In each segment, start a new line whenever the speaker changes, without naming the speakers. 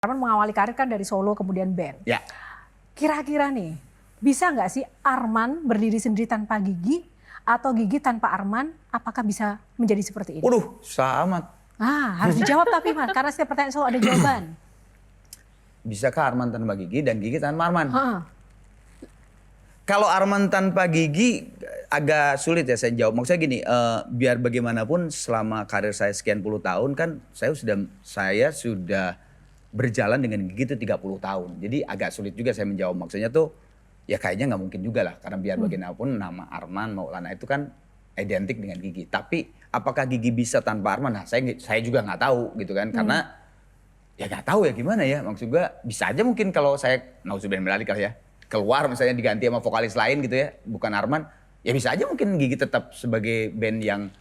Arman mengawali karir kan dari solo kemudian band.
Ya.
Kira-kira nih, bisa nggak sih Arman berdiri sendiri tanpa Gigi atau Gigi tanpa Arman? Apakah bisa menjadi seperti ini?
Waduh, sangat.
Harus dijawab tapi Mas, karena setiap pertanyaan selalu ada jawaban.
Bisakah Arman tanpa Gigi dan Gigi tanpa Arman?
Ha-ha.
Kalau Arman tanpa Gigi agak sulit ya saya jawab. Maksudnya gini, biar bagaimanapun selama karir saya sekian puluh tahun kan saya sudah berjalan dengan Gigi itu 30 tahun. Jadi agak sulit juga saya menjawab. Maksudnya tuh ya kayaknya nggak mungkin juga lah. Karena biar bagaimanapun nama Arman Maulana itu kan identik dengan Gigi. Tapi apakah Gigi bisa tanpa Arman? Nah saya juga nggak tahu gitu kan. Karena ya nggak tahu ya gimana ya. Maksud gue bisa aja mungkin kalau saya, nauzubillah min dzalik kali ya. Keluar misalnya diganti sama vokalis lain gitu ya. Bukan Arman. Ya bisa aja mungkin Gigi tetap sebagai band yang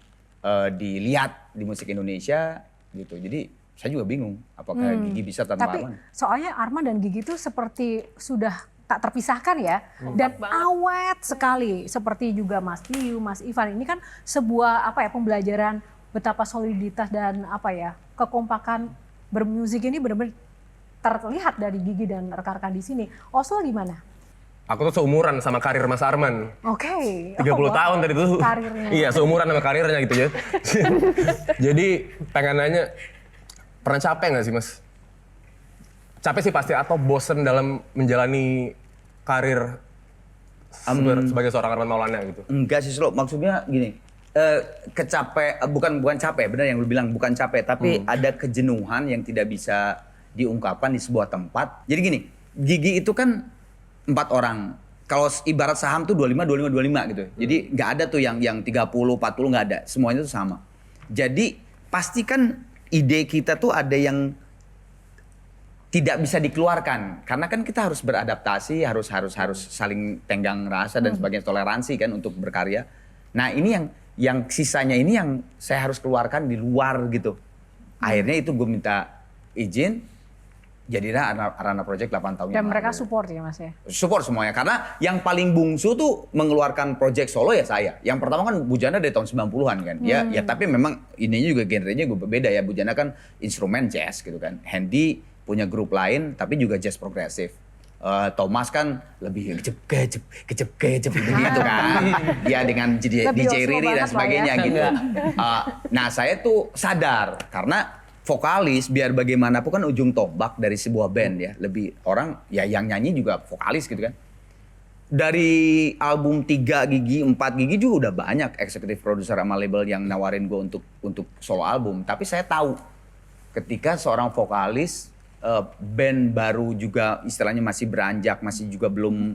dilihat di musik Indonesia gitu. Jadi saya juga bingung apakah Gigi bisa tanpa
Tapi
Arman.
soalnya Arman dan Gigi itu seperti sudah tak terpisahkan ya. Dan awet sekali. Seperti juga Mas Tiu, Mas Ivan. Ini kan sebuah pembelajaran betapa soliditas dan kekompakan bermusik ini benar-benar terlihat dari Gigi dan rekan-rekan di sini. Oslo gimana?
Aku tuh seumuran sama karir Mas Arman.
Oke.
30 tahun tadi tuh.
Karirnya.
Iya, seumuran sama karirnya gitu ya. Jadi pengen nanya, pernah capek nggak sih Mas? Capek sih pasti atau bosen dalam menjalani karir sebagai seorang Arman Maulana gitu?
Enggak sih Slow, maksudnya gini. Bukan capek, benar yang lu bilang bukan capek. Tapi ada kejenuhan yang tidak bisa diungkapkan di sebuah tempat. Jadi gini, Gigi itu kan 4 orang. Kalau ibarat saham tuh 25, 25, 25 gitu. Jadi nggak ada tuh yang 30, 40 nggak ada. Semuanya tuh sama. Jadi pasti kan ide kita tuh ada yang tidak bisa dikeluarkan. Karena kan kita harus beradaptasi, harus saling tenggang rasa dan sebagainya, toleransi kan untuk berkarya. Nah ini yang sisanya ini yang saya harus keluarkan di luar gitu. Akhirnya itu gue minta izin. Jadilah Arana Project 8 tahun
Dan
yang
mereka
lalu.
support ya Mas ya?
Support semuanya. Karena yang paling bungsu tuh mengeluarkan project solo ya saya. Yang pertama kan Bujana dari tahun 90-an kan. Ya tapi memang ininya juga genrenya gue berbeda ya. Bujana kan instrumen jazz gitu kan. Handy punya grup lain tapi juga jazz progresif. Thomas kan lebih kecep gitu kan. Dia dengan DJ Riri dan sebagainya gitu. Nah saya tuh sadar karena vokalis biar bagaimanapun kan ujung tombak dari sebuah band ya. Lebih orang ya yang nyanyi juga vokalis gitu kan. Dari album 3 Gigi, 4 Gigi juga udah banyak eksekutif produser sama label yang nawarin gue untuk solo album. Tapi saya tahu ketika seorang vokalis band baru juga istilahnya masih beranjak, masih juga belum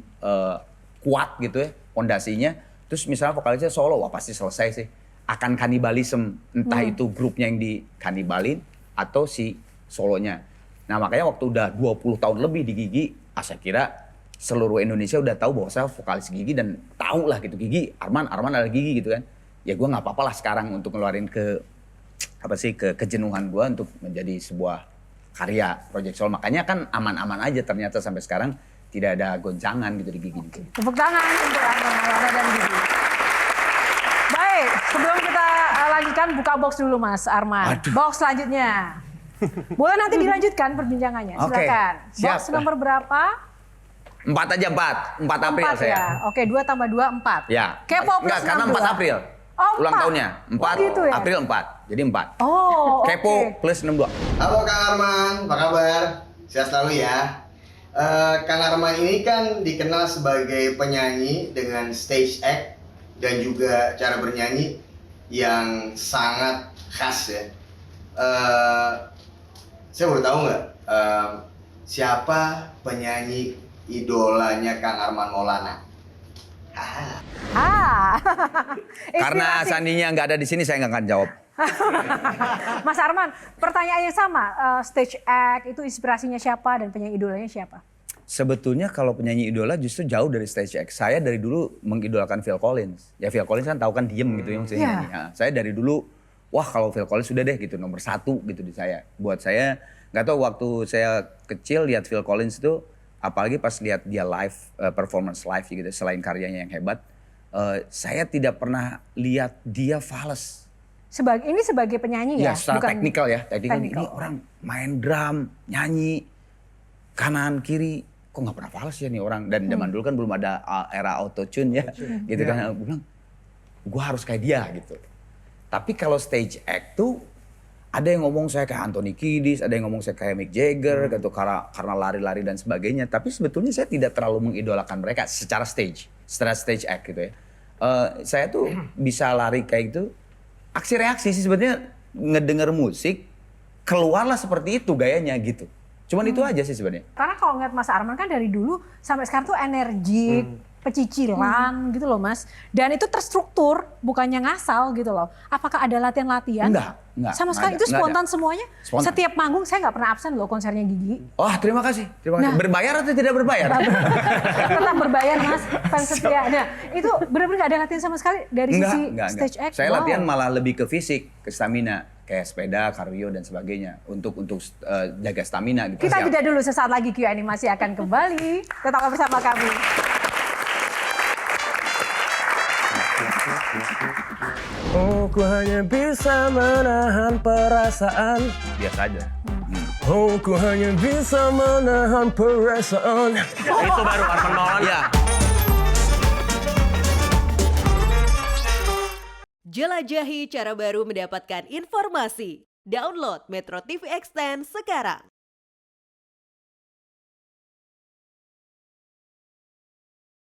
kuat gitu ya fondasinya. Terus misalnya vokalisnya solo, wah pasti selesai sih. Akan kanibalisme, entah itu grupnya yang dikanibalin atau si solonya. Nah makanya waktu udah 20 tahun lebih di Gigi, saya kira seluruh Indonesia udah tahu bahwa saya vokalis Gigi dan tahu lah gitu Gigi, Arman adalah Gigi gitu kan. Ya gue nggak apa-apa lah sekarang untuk ngeluarin kejenuhan gue untuk menjadi sebuah karya project solo. Makanya kan aman-aman aja ternyata sampai sekarang tidak ada goncangan gitu di Gigi.
Tepuk tangan untuk Arman Maulana dan Gigi. Baik, sebelum kita lanjutkan buka box dulu Mas Arman.
Aduh.
Box selanjutnya. Boleh nanti dilanjutkan perbincangannya,
Oke,
silakan.
siap.
Box nomor berapa?
4 aja 4 April
4
saya.
ya. Oke, 2 tambah 2, 4.
Ya.
Kepo plus
Enggak, karena 4
62.
April.
Oh,
Ulang
4.
tahunnya. 4
Oh, gitu ya?
April 4. Jadi 4.
Oh,
Kepo
oke.
plus 62.
Halo Kang Arman, apa kabar? Sehat selalu ya. Kang Arman ini kan dikenal sebagai penyanyi dengan stage act dan juga cara bernyanyi yang sangat khas ya. Saya boleh tahu nggak siapa penyanyi idolanya Kang Arman Maulana?
Karena
Inspirasi.
sandinya nggak ada di sini saya nggak akan jawab.
Mas Arman, pertanyaan yang sama. Stage act itu inspirasinya siapa dan penyanyi idolanya siapa?
Sebetulnya kalau penyanyi idola justru jauh dari stage act. Saya dari dulu mengidolakan Phil Collins. Ya Phil Collins kan tahu kan diem gitu ya maksudnya.
Iya.
nyanyi. Nah, saya dari dulu, wah kalau Phil Collins sudah deh gitu nomor 1 gitu di saya. Buat saya, nggak tahu waktu saya kecil lihat Phil Collins itu, apalagi pas lihat dia live, performance live gitu, selain karyanya yang hebat, saya tidak pernah lihat dia fals.
Ini sebagai penyanyi ya?
Ya secara
bukan
teknikal ya. Teknikal ini
technical.
orang main drum, nyanyi. kanan kiri kok nggak pernah fals ya nih orang, dan zaman dulu kan belum ada era auto tune ya gitu kan. Gue bilang gue harus kayak dia gitu. Tapi kalau stage act tuh ada yang ngomong saya kayak Anthony Kiedis, ada yang ngomong saya kayak Mick Jagger gitu karena lari-lari dan sebagainya. Tapi sebetulnya saya tidak terlalu mengidolakan mereka secara stage act gitu ya. Saya tuh bisa lari kayak gitu, aksi reaksi sih sebetulnya, ngedenger musik keluarlah seperti itu gayanya gitu. Cuman itu aja sih sebenarnya.
Karena kalau ngeliat Mas Arman kan dari dulu sampai sekarang tuh energik, pecicilan gitu loh Mas. Dan itu terstruktur, bukannya ngasal gitu loh. Apakah ada latihan-latihan?
Enggak.
Sama sekali itu spontan semuanya.
Spontan.
Setiap manggung saya nggak pernah absen loh konsernya Gigi.
Wah, terima kasih.
Nah.
Berbayar atau tidak berbayar?
Tetap berbayar Mas, fans setia. Nah itu benar-benar nggak ada latihan sama sekali dari sisi stage act.
Saya latihan malah lebih ke fisik, ke stamina. Kayak sepeda, kardio dan sebagainya untuk jaga stamina gitu.
Kita jeda dulu, sesaat lagi Q Animasi akan kembali. Tetaplah bersama kami.
Oh, ku hanya bisa menahan perasaan. Biasa aja. Oh, ku hanya bisa menahan perasaan. Itu baru Arman Maulana.
Iya.
Jelajahi cara baru mendapatkan informasi. Download Metro TV Extend sekarang.